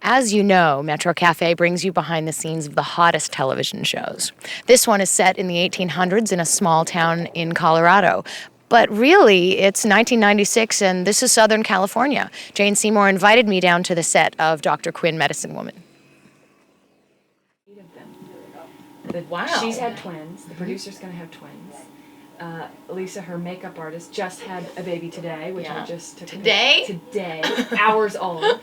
As you know, Metro Cafe brings you behind the scenes of the hottest television shows. This one is set in the 1800s in a small town in Colorado. But really, it's 1996 and this is Southern California. Jane Seymour invited me down to the set of Dr. Quinn, Medicine Woman. Wow. She's had twins. The producer's going to have twins. Lisa, her makeup artist, just had a baby today, which I just took. Today, hours old.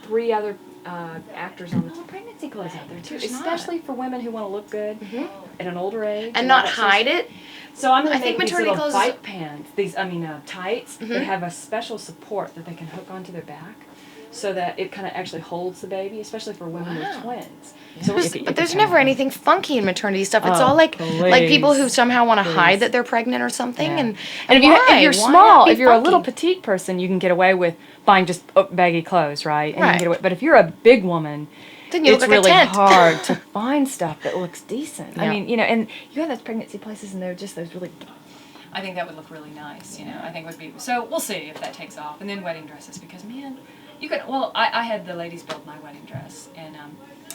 3 other actors on the pregnancy clothes out there too, especially for women who want to look good at an older age And not hide it. So I'm going to make these little bike pants. Tights. They have a special support that they can hook onto their back, so that it kind of actually holds the baby, especially for women with twins. Yeah. So but there's never anything funky in maternity stuff. It's all like people who somehow want to hide that they're pregnant or something. Yeah. And if you're small, if you're a little petite person, you can get away with buying just baggy clothes, right? And you can get away. But if you're a big woman, then you look it's like really a tent. hard to find stuff that looks decent. Yeah. I mean, and you have those pregnancy places, and they're just those really. I think that would look really nice, I think it would be, so we'll see if that takes off. And then wedding dresses, because man, I had the ladies build my wedding dress, and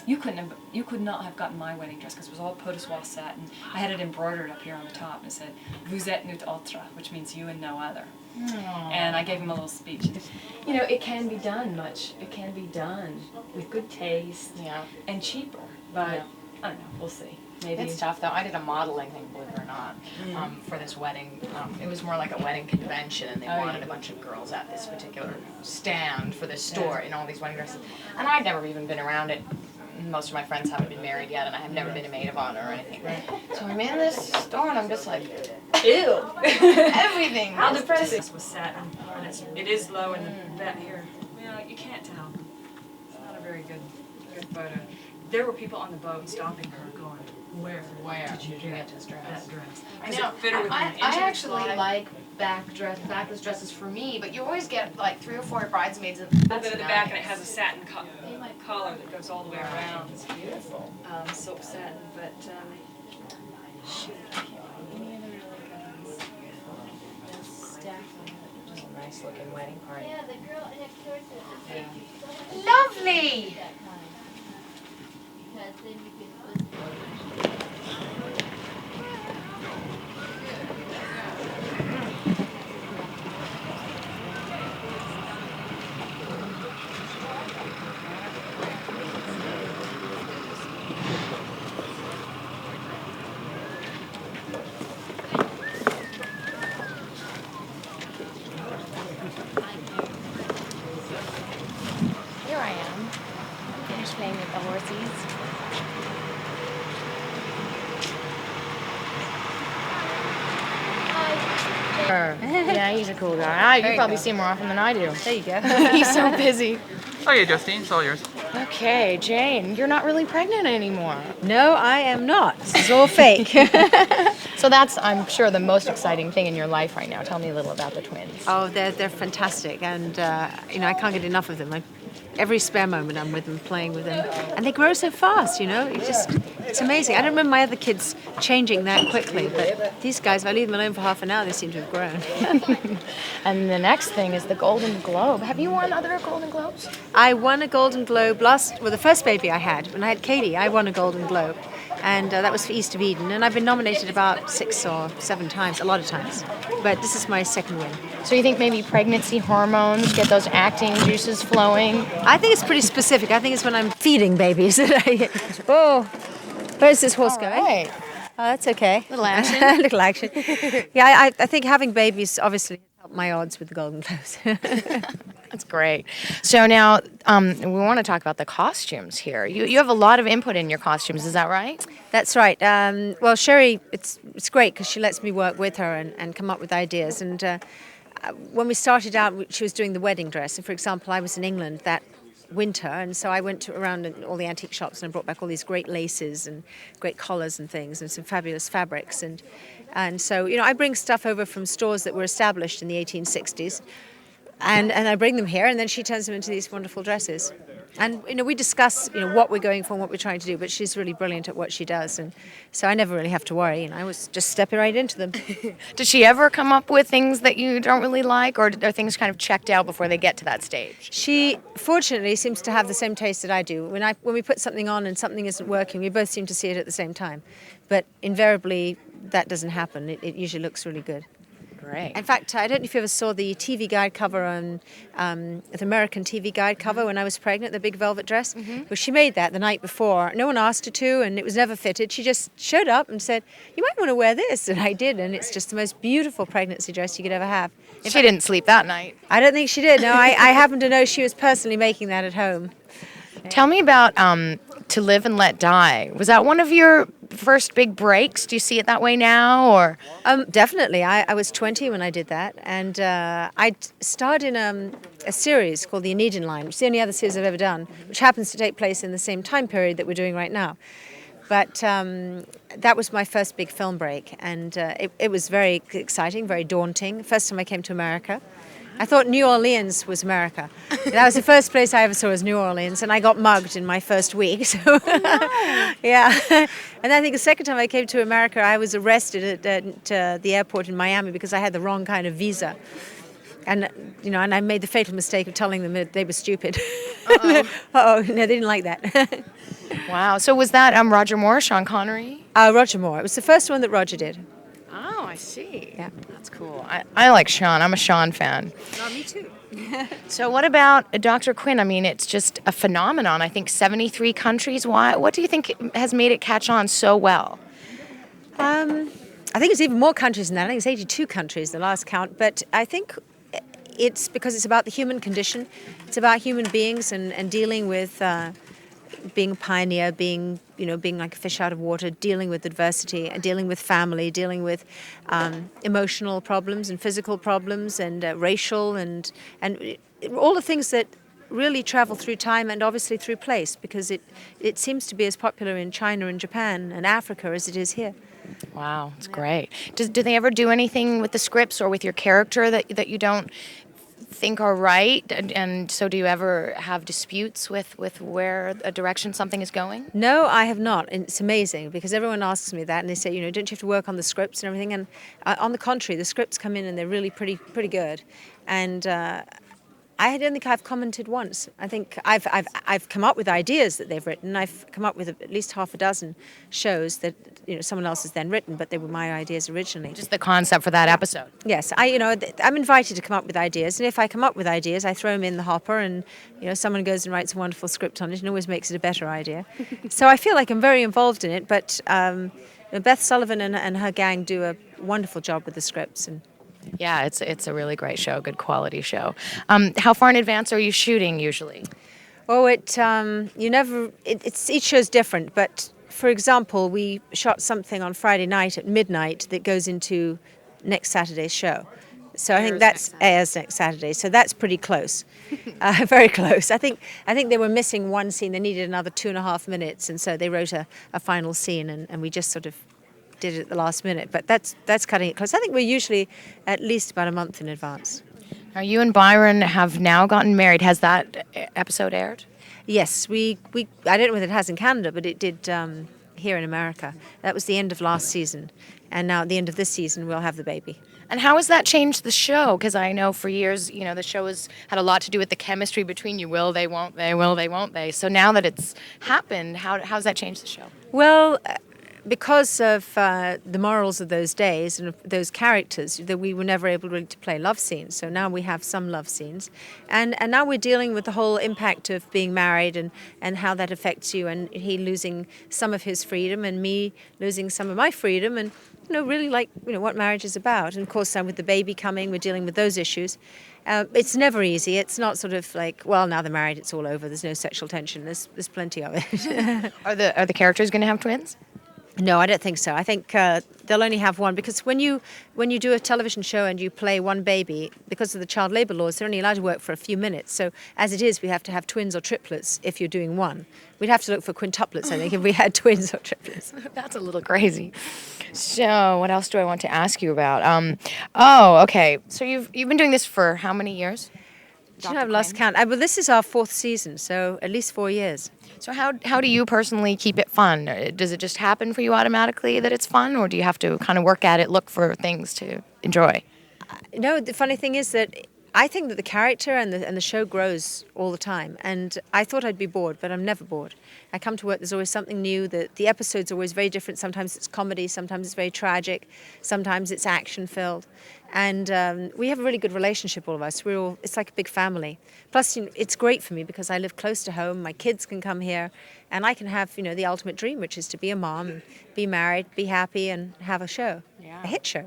you could not have gotten my wedding dress because it was all pot de soie satin. I had it embroidered up here on the top, and it said, "Vous êtes nous autres," which means you and no other. Aww. And I gave him a little speech. It can be done it can be done with good taste and cheaper, but I don't know, we'll see. Maybe. It's tough, though. I did a modeling thing, believe it or not, for this wedding. It was more like a wedding convention, and they wanted a bunch of girls at this particular stand for this store in all these wedding dresses. And I'd never even been around it. Most of my friends haven't been married yet, and I have never been a maid of honor or anything. So I'm in this store, and I'm just like, ew, everything. How depressing. This was satin, and it is low in the back here. You can't tell. It's not a very good photo. There were people on the boat stopping her, going, Where did you get this dress? That dress? I know. I actually like backless dresses for me, but you always get like 3 or 4 bridesmaids. That's in the back, and it has a satin collar that goes all the way around. It's beautiful. Silk satin, but shoot, I can't find any other really good ones. Just a nice looking wedding party. Yeah, the girl next door to it. Lovely. Because then you can put Here I am. I'm finished playing with the horsies. Yeah, he's a cool guy. You probably see him more often than I do. There you go. He's so busy. Okay, Justine, it's all yours. Okay, Jane, you're not really pregnant anymore. No, I am not. This is all fake. So that's, I'm sure, the most exciting thing in your life right now. Tell me a little about the twins. Oh, they're fantastic, and I can't get enough of them. Every spare moment I'm with them, playing with them, and they grow so fast. It's amazing. I don't remember my other kids changing that quickly, but these guys, if I leave them alone for half an hour, they seem to have grown. And the next thing is the Golden Globe. Have you won other Golden Globes? I won a Golden Globe the first baby I had, when I had Katie, I won a Golden Globe. And that was for East of Eden. And I've been nominated about 6 or 7 times, a lot of times. But this is my second win. So you think maybe pregnancy hormones get those acting juices flowing? I think it's pretty specific. I think it's when I'm feeding babies. Oh, where's this horse going? Right. Oh, that's okay. Little action. Little action. Yeah, I think having babies obviously helped my odds with the Golden Globes. That's great. So now we want to talk about the costumes here. You have a lot of input in your costumes, is that right? That's right. Well, Sherry, it's great because she lets me work with her and come up with ideas. And when we started out, she was doing the wedding dress. And for example, I was in England that winter, and so I went around in all the antique shops and I brought back all these great laces and great collars and things and some fabulous fabrics. And so, I bring stuff over from stores that were established in the 1860s. And I bring them here, and then she turns them into these wonderful dresses. And we discuss what we're going for and what we're trying to do. But she's really brilliant at what she does, and so I never really have to worry. I was just stepping right into them. Does she ever come up with things that you don't really like, or are things kind of checked out before they get to that stage? She fortunately seems to have the same taste that I do. When we put something on and something isn't working, we both seem to see it at the same time. But invariably, that doesn't happen. It usually looks really good. Great. In fact, I don't know if you ever saw the TV guide cover on the American TV guide cover when I was pregnant, the big velvet dress. Well, she made that the night before. No one asked her to, and it was never fitted. She just showed up and said, "You might want to wear this," and I did, and it's just the most beautiful pregnancy dress you could ever have. She didn't sleep that night. I don't think she did. No, I happen to know she was personally making that at home. Tell me about To Live and Let Die. Was that one of your first big breaks? Do you see it that way now, or? Definitely. I was 20 when I did that, and I starred in a series called The Unedited Line, which is the only other series I've ever done, which happens to take place in the same time period that we're doing right now. But that was my first big film break, and it was very exciting, very daunting. First time I came to America. I thought New Orleans was America. That was the first place I ever saw was New Orleans, and I got mugged in my first week. So, yeah. And I think the second time I came to America, I was arrested at the airport in Miami because I had the wrong kind of visa. And and I made the fatal mistake of telling them that they were stupid. No, they didn't like that. Wow. So was that Roger Moore, Sean Connery? Roger Moore. It was the first one that Roger did. Oh, I see. Yeah. That's cool. I like Sean. I'm a Sean fan. Me too. So what about Dr. Quinn? I mean, it's just a phenomenon. I think 73 countries. Why? What do you think has made it catch on so well? I think it's even more countries than that. I think it's 82 countries, the last count. But I think it's because it's about the human condition. It's about human beings and dealing with being a pioneer, being like a fish out of water, dealing with adversity, and dealing with family, dealing with emotional problems and physical problems and racial and all the things that really travel through time and obviously through place, because it seems to be as popular in China and Japan and Africa as it is here. Wow, it's great. Do they ever do anything with the scripts or with your character that you don't think are right, and so do you ever have disputes with where a direction something is going? No, I have not. And it's amazing because everyone asks me that, and they say, don't you have to work on the scripts and everything? And on the contrary, the scripts come in and they're really pretty good. And I don't think I've commented once. I think I've come up with ideas that they've written. I've come up with at least half a dozen shows that someone else has then written, but they were my ideas originally. Just the concept for that episode. Yes, I'm invited to come up with ideas, and if I come up with ideas, I throw them in the hopper, and someone goes and writes a wonderful script on it, and always makes it a better idea. So I feel like I'm very involved in it. But Beth Sullivan and her gang do a wonderful job with the scripts. And yeah, it's a really great show, good quality show. How far in advance are you shooting usually? Oh, each show's different, but for example, we shot something on Friday night at midnight that goes into next Saturday's show. So I think that airs next Saturday. So that's pretty close, very close. I think they were missing one scene. They needed another 2.5 minutes, and so they wrote a final scene, and we just sort of did it at the last minute. But that's cutting it close. I think we're usually at least about a month in advance. Now, you and Byron have now gotten married. Has that episode aired? Yes, we I don't know whether it has in Canada, but it did here in America. That was the end of last season, and now at the end of this season we'll have the baby. And how has that changed the show? Because I know for years, the show has had a lot to do with the chemistry between you. Will they, won't they, will they, won't they? So now that it's happened, how's that changed the show? Well, because of the morals of those days and of those characters, that we were never able really to play love scenes. So now we have some love scenes. And now we're dealing with the whole impact of being married and how that affects you, and he losing some of his freedom and me losing some of my freedom, and really what marriage is about. And of course, with the baby coming, we're dealing with those issues. It's never easy. It's not sort of like, well, now they're married, it's all over. There's no sexual tension. There's plenty of it. Are the characters going to have twins? No, I don't think so. I think they'll only have one, because when you do a television show and you play one baby, because of the child labour laws, they're only allowed to work for a few minutes. So as it is, we have to have twins or triplets if you're doing one. We'd have to look for quintuplets, I think, if we had twins or triplets. That's a little crazy. So what else do I want to ask you about? Okay. So you've been doing this for how many years? Do you know, I've lost count. Well, this is our 4th season, so at least 4 years. So how do you personally keep it fun? Does it just happen for you automatically that it's fun, or do you have to kind of work at it, look for things to enjoy? No, the funny thing is that I think that the character and the show grows all the time. And I thought I'd be bored, but I'm never bored. I come to work, there's always something new. The episodes are always very different. Sometimes it's comedy, sometimes it's very tragic, sometimes it's action-filled. And we have a really good relationship, all of us. It's like a big family. Plus, it's great for me because I live close to home. My kids can come here, and I can have, the ultimate dream, which is to be a mom, and be married, be happy, and have a show. A hit show.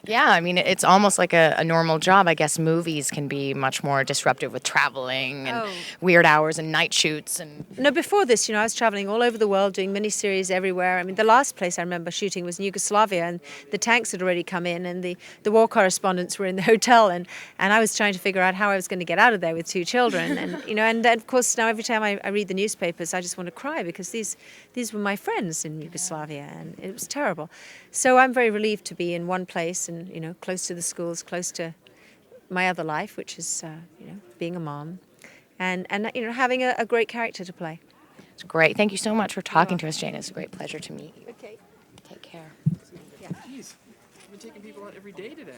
Yeah, I mean, it's almost like a normal job. I guess movies can be much more disruptive with traveling and weird hours and night shoots. And No, before this, I was traveling all over the world doing miniseries everywhere. I mean, the last place I remember shooting was in Yugoslavia, and the tanks had already come in, and the war correspondents were in the hotel, and I was trying to figure out how I was going to get out of there with 2 children. And of course, now every time I read the newspapers, I just want to cry because these were my friends in Yugoslavia, and it was terrible. So I'm very relieved to be in one place and, close to the schools, close to my other life, which is, being a mom and having a great character to play. it's great. Thank you so much for talking to us, Jane. It's a great pleasure to meet you. Okay. Take care. Jeez, I've been taking people out every day today.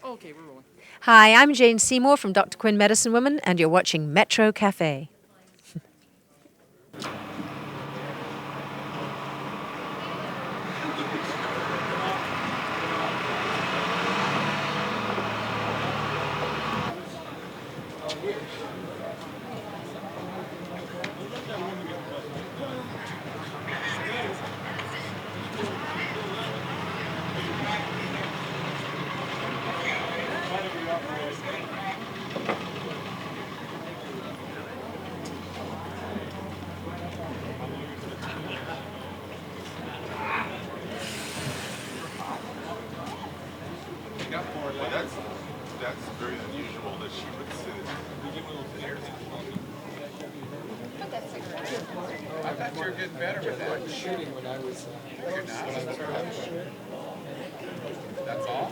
Okay, we're rolling. Hi, I'm Jane Seymour from Dr. Quinn Medicine Woman, and you're watching Metro Cafe. That's very unusual that she would sit. I thought you were getting better with that. Shooting when I was. You're not. That's all.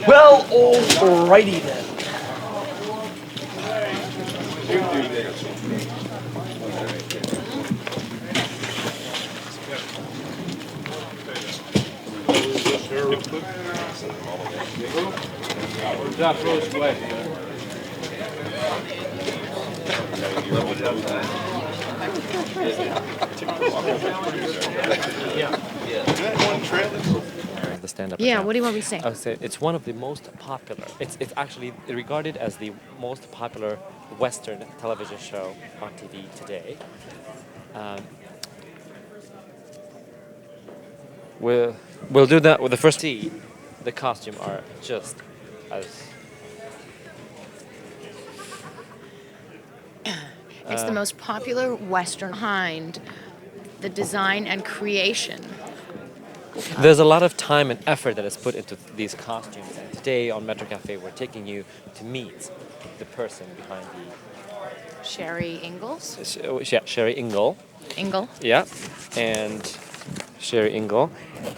Well, alrighty then. That road's wet. The stand-up. Yeah, what do you want me to say? I would say it's one of the most popular. It's actually regarded as the most popular Western television show on TV today. We'll do that with the first tea. The costume are just as. It's the most popular Western behind the design and creation. There's a lot of time and effort that is put into these costumes, and today on Metro Cafe we're taking you to meet the person behind the. Sherry Ingalls? Yeah, Sherry Ingle. Ingle? Yeah, and Sherry Ingle,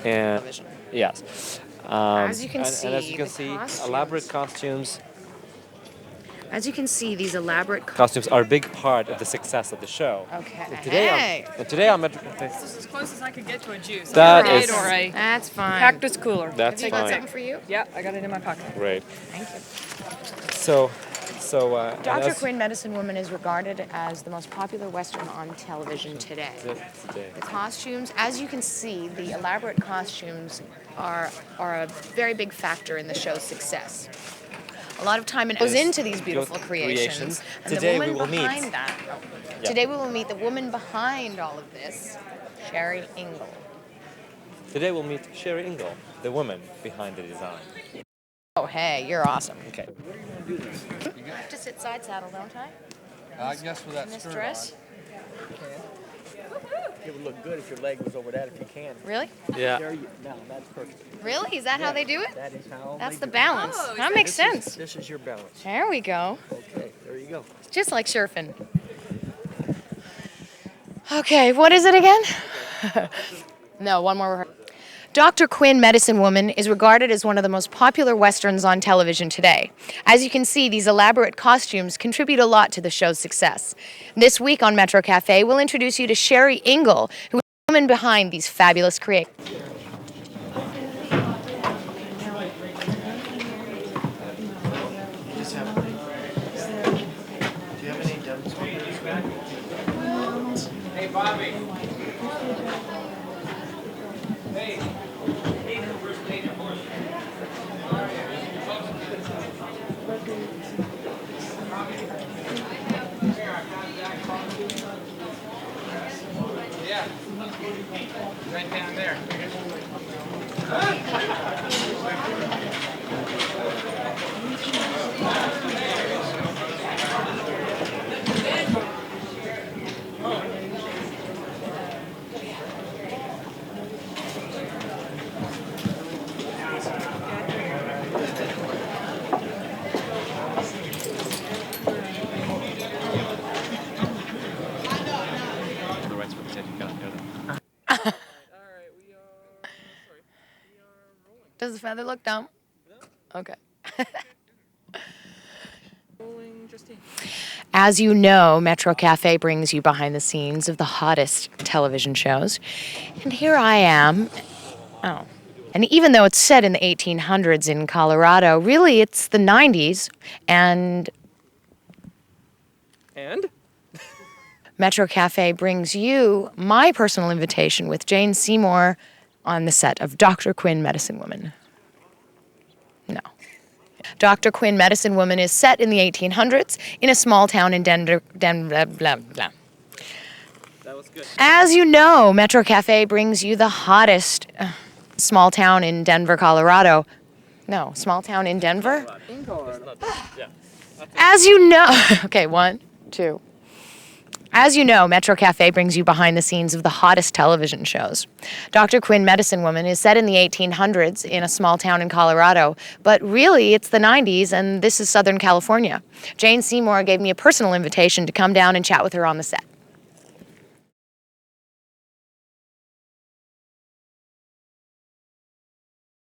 and Television. yes. As you can and as you can the see, costumes- elaborate costumes. As you can see, these elaborate Costumes are a big part of the success of the show. Okay. And today on Metro Cafe. This is as close as I could get to a juice. That Gatorade is- or a That's fine. cactus cooler. That's Have you got fine. something for you? Yeah, I got it in my pocket. Great. Thank you. So, and Dr. as- Quinn, Medicine Woman, is regarded as the most popular Western on television today. Today. The costumes, as you can see, the elaborate costumes are a very big factor in the show's success. A lot of time and goes into these beautiful creations. And Today the we woman will meet. behind that. Yeah. Today we will meet the woman behind all of this, Sherry Ingle. Today we'll meet Sherry Ingle, the woman behind the design. Oh, hey, you're awesome. Okay. I have to sit side saddle, don't I? I guess with that In this skirt dress? It would look good if your leg was over that if you can. Really? Yeah. There you, no, that's perfect. Really? Is that how they do it? That is how That's they the do it. balance. That makes sense. This is your balance. There we go. Okay, there you go. Just like surfing. Okay, what is it again? No, one more. Dr. Quinn, Medicine Woman, is regarded as one of the most popular Westerns on television today. As you can see, these elaborate costumes contribute a lot to the show's success. This week on Metro Cafe, we'll introduce you to Sherry Ingle, who is the woman behind these fabulous creations. Hey, Bobby. Yeah. Right down there. The rights for the stage, you cannot hear them. Does the feather look dumb? Okay. As you know, Metro Cafe brings you behind the scenes of the hottest television shows. And here I am. Oh. And even though it's set in the 1800s in Colorado, really it's the 90s. And Metro Cafe brings you my personal invitation with Jane Seymour on the set of Dr. Quinn, Medicine Woman. No. Dr. Quinn, Medicine Woman is set in the 1800s in a small town in Denver, blah, blah, blah. That was good. As you know, Metro Cafe brings you the hottest small town in Denver, Colorado. No, small town in Denver? Yeah. As you know, okay, 1, 2. As you know, Metro Cafe brings you behind the scenes of the hottest television shows. Dr. Quinn, Medicine Woman is set in the 1800s in a small town in Colorado, but really it's the 90s and this is Southern California. Jane Seymour gave me a personal invitation to come down and chat with her on the set.